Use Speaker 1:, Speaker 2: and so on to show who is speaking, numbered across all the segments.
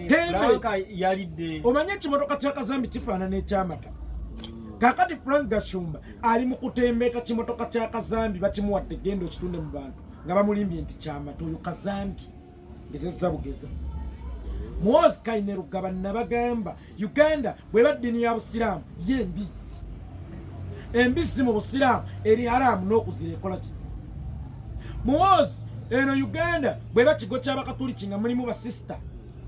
Speaker 1: Franka yalidde
Speaker 2: omanye ekimotoka kya Kazambi kifaanana ekyamata kakati Frank Gashumba ali mu kutembeeta kimotoka kya Kazambi bakimuwadde genda okitunde mu bantu nga bamulimbye nti kyamata oyo Kazambi gezezza bugeza Muhoozi Kainerugaba nabagamba Uganda bw'eba ddiini ya busiraamu ye embizzi mu busiraamu eri haramu n'okuzira ekola ki Muhoozi eno Uganda bw'eba kigo ky'abakatuliki nga mulimu basisita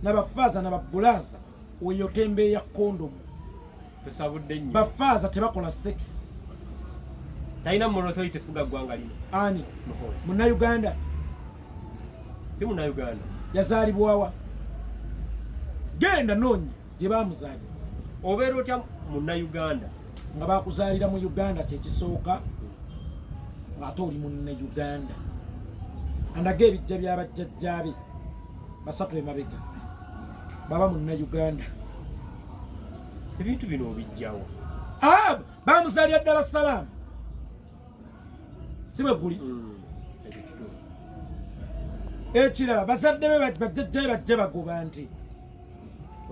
Speaker 2: n'abafaaza n'ababulaaza oyo tembeeya kondomu
Speaker 1: tosabudde nnyo
Speaker 2: bafaaza tebakola sex
Speaker 1: talina mulofe tefuga ggwanga lino
Speaker 2: ani Munnayuganda
Speaker 1: si Munnayuganda
Speaker 2: yazaalibwawa genda noonya gye baamuzaalira
Speaker 1: obeera otya Munnayuganda
Speaker 2: nga bakuzaalira mu Uganda kyekisooka ng'ate oli Munnayuganda andaga ebijja by'abajjajjaabe basatu emabega baba Munnayuganda
Speaker 1: ebintu bino obijjawo
Speaker 2: baamuzaalira ddala salaamu si bwe guli ekirala bazadde be bajjajjabe bajja bagoba nti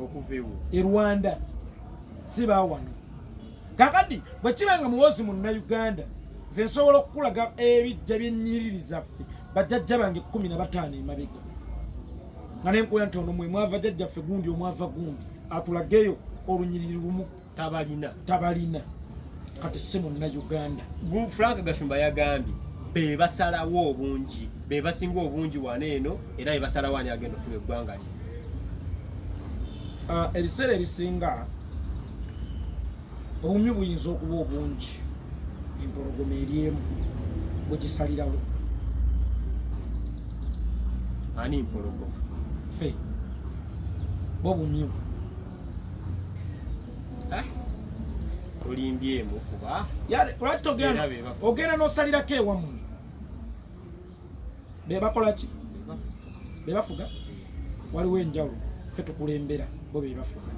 Speaker 1: okuveewo
Speaker 2: e Rwanda si baawano kakati bwe kiba nga Muhoozi Munnayuganda nze nsobola okukulaga ebijja by'ennyiriri zaffe bajjajja bange 15 emabega nga nenkuya nti ono mwe mwava jjajjaffe gundi omwava gundi atulageyo olunyiriri lumu tabalina kati si Munnayuganda
Speaker 1: Franka Gashumba yagambye be basalawo obungi be basinga obungi wano eno era be basalawo ani agenda ofuga eggwanga lino
Speaker 2: ebiseera ebisinga obumyu buyinza okuba obungi empologoma eryemu bwegisalirawo
Speaker 1: ani empologoma
Speaker 2: fe bo bumyu
Speaker 1: olimbyemu kuba
Speaker 2: lwaki ogenda n'osalirako ewammwe be bakola ki be bafuga waliwo enjawulo ffe tukulembera bo be bafuga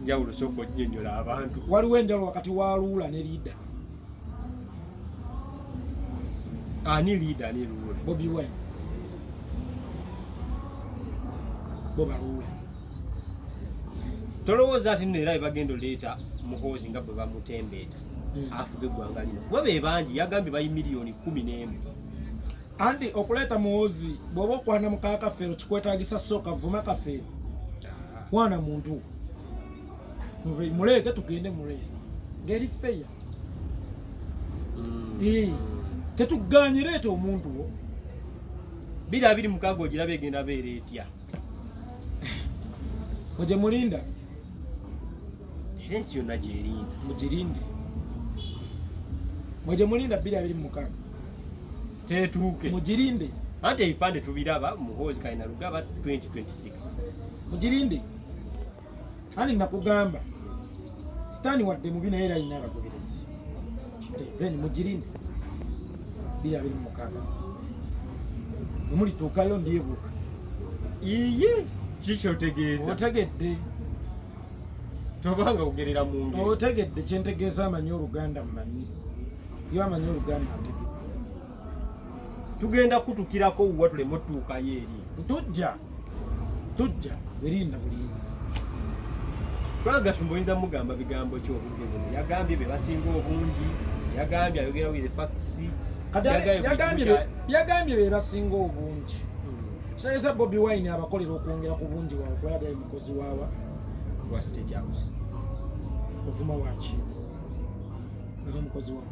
Speaker 1: enjawulo soka onyonyola abantu
Speaker 2: waliwo enjawulo wakati wa Luula ne Liida
Speaker 1: ani Liida ani Luula
Speaker 2: Bobi Wine bo baluula
Speaker 1: tolowooza ati neera bagenda oleeta Muhoozi nga bwe bamutembeeta afuga eggwanga lino kuba be bangi yagambye bayi miliyoni 11
Speaker 2: anti okuleeta Muhoozi bw'oba okwana mu kaakafeero kikwetaagisa sooka vuma kafeero mwana muntu muleete tugende mu reesi ngeri feya tetuganye leeta omuntu wo
Speaker 1: 2026 ogiraba egenda beera etya
Speaker 2: mwe mulinda
Speaker 1: era ensi yonna gyerinda
Speaker 2: mugirinde mwe mulinda 2026
Speaker 1: tetuuke
Speaker 2: mugirinde
Speaker 1: anti ebipande tubiraba Muhoozi Kainerugaba 2026 mugirinde
Speaker 2: ani nakugamba sitaani wadde mubi naye era alina abagoberezi then mugirinde 2026 nemulituukayo ndyebuuka
Speaker 1: yes kikyotegeeza
Speaker 2: otegedde
Speaker 1: tobanga ogerera mu ngeri
Speaker 2: otegedde kyentegeeza amanyi Oluganda mmanyi yo amanyi Oluganda ategedde
Speaker 1: tugenda kutukirako wuwa tuleme otuukayo eri
Speaker 2: tujja berinda buliizi
Speaker 1: Franka Gashumba oyinza mugamba bigambo ki obudde buno yagambye be basinga obungi yagambye ayogera with facts
Speaker 2: yagambye be basinga obungi sayeza Bobi Wine abakolera okwongera ku bungi waabwe kuba yagaye mukozi waawa
Speaker 1: wa State House
Speaker 2: ovuma waki aga mukozi waawe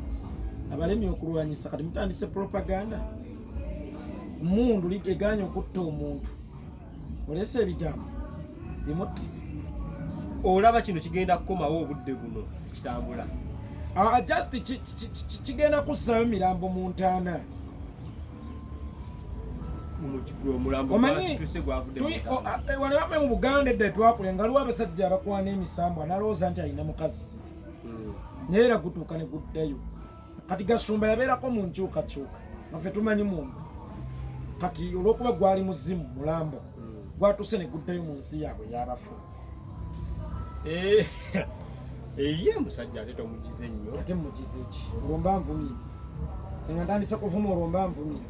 Speaker 2: abalemi okulwanyisa kati mutandise propaganda mundu eganya okutta omuntu olese ebigambo bimutte
Speaker 1: olaba kino kigenda kukomawo obudde buno kitambula
Speaker 2: just kigenda kussaayo mirambo mu ntaana wano bamwe mu Buganda edda twakule nga aliwo abasajja abakwana emisambwa nalowooza nti alina mukazi naye era gutuuka ne guddayo kati Gashumba yabeerako mu nkyukakyuka naffe tumanyi mundu kati olw'okuba gwali muzimu mulambo gwatuse ne guddayo mu nsi yaabwe y'abafu
Speaker 1: eye musajja ate tomugize nnyo
Speaker 2: ate mugize ki olwomba nvumye senga ntandise kuvuma olwomba nvumye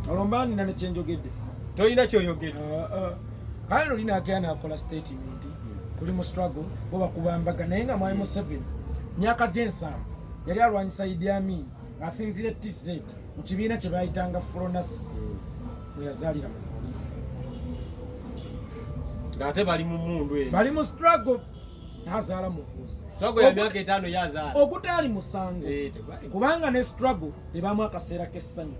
Speaker 2: olwomba nina nekyenjogedde
Speaker 1: tolina kyoyogera
Speaker 2: kale olina agenda akola statement kuli mu struggle bo bakubambaga naye nga mwali mu 7 myaka gy'ensanvu yali alwanyisa Idi Amin asinzire TZ mu kibiina kye bayitanga Fronasi mwe yazaalira mukozi
Speaker 1: ng'ate bali mu mundu eyo
Speaker 2: bali mu struggle azaala mukozi
Speaker 1: struggle ya myaka 5 yazaala
Speaker 2: ogutali musango kubanga ne struggle ebamu akaseera k'essanyu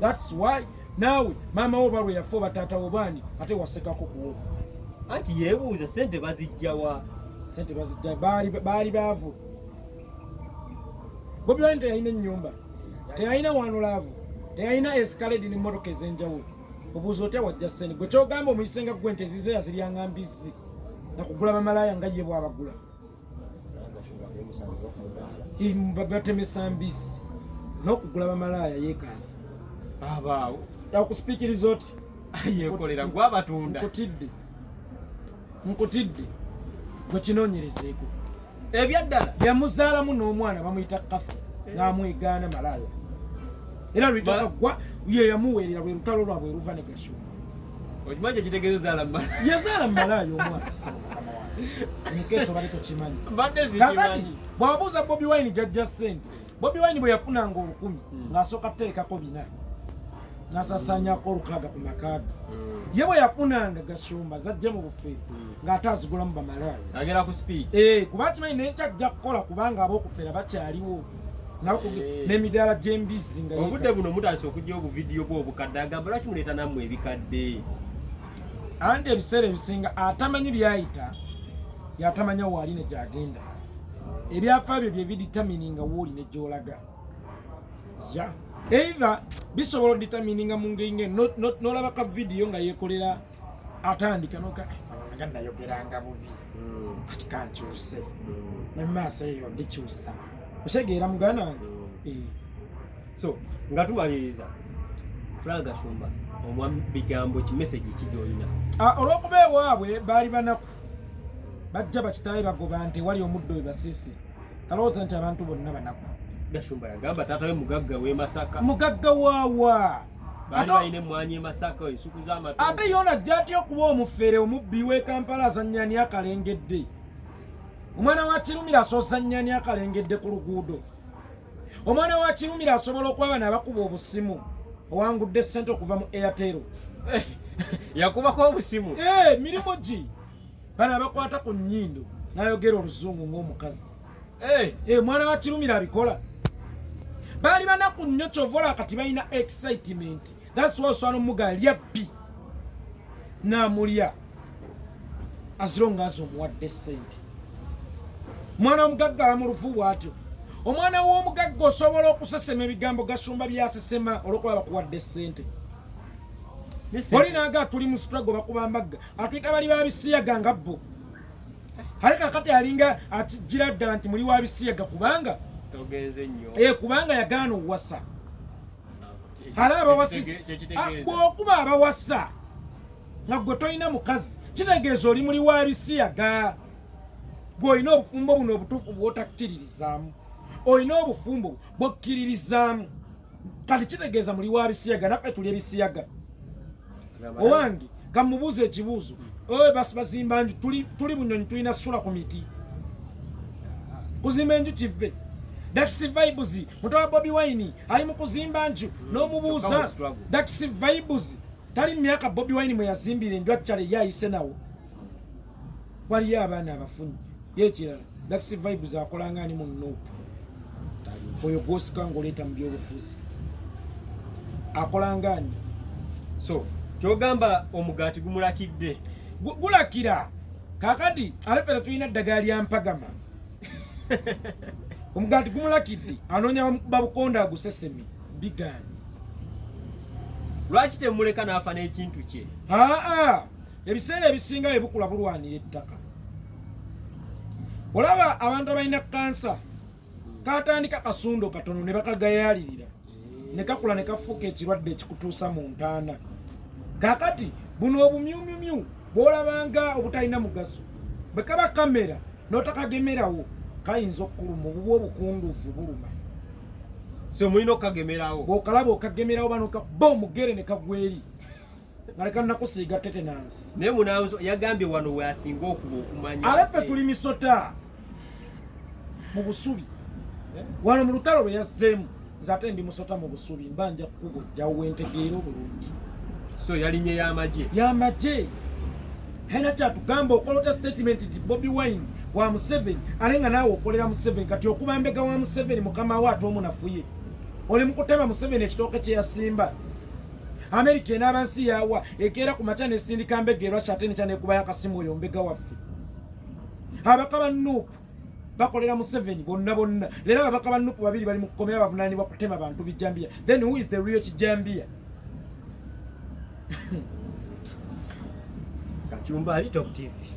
Speaker 2: that's why nawe maama wo balwe yafa bataata wo bani ate wasekako kuwo
Speaker 1: anti yeebuuza sente bazijjawa
Speaker 2: sente bazijja baali baavu Bobi Wine teyalina ennyumba teyalina wanulaavu teyalina escalade n'emmotoka ez'enjawulo obuuza otya wajja ssente gwe kyogamba omuyisenga gwe nte ezize yaziryanga mbizzi nakugula bamalaaya nga ye bwabagula batemesa mbizzi n'okugula bamalaaya yeekansa
Speaker 1: abaawo
Speaker 2: yakusipiikiriza oti
Speaker 1: yeekolera gwabatunda
Speaker 2: nkutidde gwe kinoonyerezeeko
Speaker 1: ebyaddala
Speaker 2: byamuzaalamu n'omwana bamuyita kafu n'amwegaana malaaya era lwitaka gwa ye yamuweerera bwe lutalo lwabwe luva ne Gashumba
Speaker 1: okimanyi ekitegeeza ozaala mu
Speaker 2: yazaala mu malaaya omwana enkeso bali tokimanyi
Speaker 1: mbadde zikimanyi
Speaker 2: bw'abuuza Bobi Wine jajja ssente Bobi Wine bwe yafunanga 1000 ng'asooka kuterekako 4 n'asaasaanyako 6 ku makaaga ye bwe yafunanga Gashumba zajja mu bufeeri ng'ate azigulamu bamalaaya
Speaker 1: agera ku speak
Speaker 2: kuba kimanyi naye kyajja kukola kubanga ab'okufeera bakyaliwo n'emidaala gy'embizzi nga
Speaker 1: obudde buno mutandise okujja obuvidiyo bwe obukadde agamba lwaki muleeta nammwe ebikadde
Speaker 2: anti ebiseera ebisinga atamanyi byayita yatamanya waali ne gyagenda ebyafa byo bye biditamininga wooli ne gyolaga either bisobola oditamininga mu ngeri nge n'olaba ka vidiyo nga yeekolera atandika noga nayogeranga bubi kati kankyuse ne maaso eyo ndikyusa osegeera muganda wange
Speaker 1: so nga tumaliriza Franka Gashumba omwa bigambo kimeseji kijolina
Speaker 2: olw'okuba ewaabwe baali banaku bajja bakitaabe bagoba nti wali omuddo we basiisira kalowooza nti abantu bonna banaku
Speaker 1: Gashumba yagamba taata we mugagga w'e Masaka
Speaker 2: mugagga waawa
Speaker 1: baali balina emmwanyi e Masaka ensuku z'amatoke
Speaker 2: ate yoona ajja atya okuba omufeere omubbi w'e Kampala azannyani akalengedde omwana wa Kirumira asozannyani akalengedde ku luguudo omwana wa Kirumira asobola okuba bano abakuba obusimu owangudde ssente okuva mu Airtel
Speaker 1: yakubako obusimu
Speaker 2: mirimu gi bano abakwata ku nnyindo n'ayogera oluzungu ng'omukazi omwana wa Kirumira abikola baali banaku nnyo kyovola kati balina excitement that's why oswana omuga alya bbi n'amulya azironga azi omuwadde ssente omwana w'omugagga bamulufu bw'atyo omwana w'omugagga osobola okusesema ebigambo Gashumba byasesema olw'okuba bakuwadde ssente olinaga tuli mu struggle bakubambagga atuyita bali babisiyaga nga bo ale kakati alinga akijjira ddala nti muli wabisiyaga kubanga
Speaker 1: togenze nnyo
Speaker 2: kubanga yagaana owasa ale bw'okuba abawasa nga gwe tolina mukazi kitegeeza oli muli wabisiyaga gwe olina obufumbo buno obutuufu bw'otakkiririzaamu olina obufumbo bw'okkiririzaamu kati kitegeeza muli wabisiyaga naffe tuli ebisiyaga owange kamubuuza ekibuuzo bazimba enju tuli bunyonyi tulina sula ku miti kuzimba enju kive Daxi Vibes mutowa Bobi Wine ali mu kuzimba nju n'omubuuza Daxi Vibes tali myaka Bobi Wine mwe yazimbira enju akyale yayise nawo waliyo abaana abafunyi yekirala Daxi Vibes akolanga ani mu Nuupu oyo gwosika ng'oleeta mu byobufuzi akolanga ani
Speaker 1: so kyogamba omugaati gumulakidde
Speaker 2: gulakira kakati alefera tulina eddagala lya mpagama omugaati gumulakidde anoonya babukonda agusesemi bigaani
Speaker 1: lwaki temuleka n'afa n'ekintu kye
Speaker 2: ebiseera ebisinga bye bukula bulwanira ettaka olaba abantu abalina kansa katandika kasundo katono ne bakagayaalirira ne kakula ne kafuuka ekirwadde ekikutuusa mu ntaana kakati buno obumyumyumyu bw'olabanga obutalina mugaso bwe kaba kamera n'otakagemerawo kayinza okkuluma obuba obukunduvu buluma
Speaker 1: so mulina okagemerawo
Speaker 2: bw'okalaba okagemerawo banoka bo omugere ne kagweri ngaleka nakusiiga tetenansi
Speaker 1: naye munaazo yagambye wano weasinga okuba okumanya
Speaker 2: alepe tuli misota mu busubi wano mu lutalo lwe yazzeemu nze ate ndi musota mu busubi mbanja kukugojja wentegeera obulungi
Speaker 1: so yalinye
Speaker 2: y'amagye hena kyatugamba okolota statement nti Bobi Wine wa Museveni ale nga naawe okolera Museveni kati okuba mbega wa Museveni mukama we ate omunafuye oli mukutema Museveni ekitooke kye yasimba Amerika enaabansi yawa ekeera ku makya nesindika mbega erwasha ate nekya nekuba yakasimu oyo mbega waffe abaka ba Nuupu bakolera Museveni bonna leero ababaka ba Nuupu babiri bali mu kukomera bavunaanibwa kutema bantu bijambia then who is the real kijambia
Speaker 1: Kachumbaali Top TV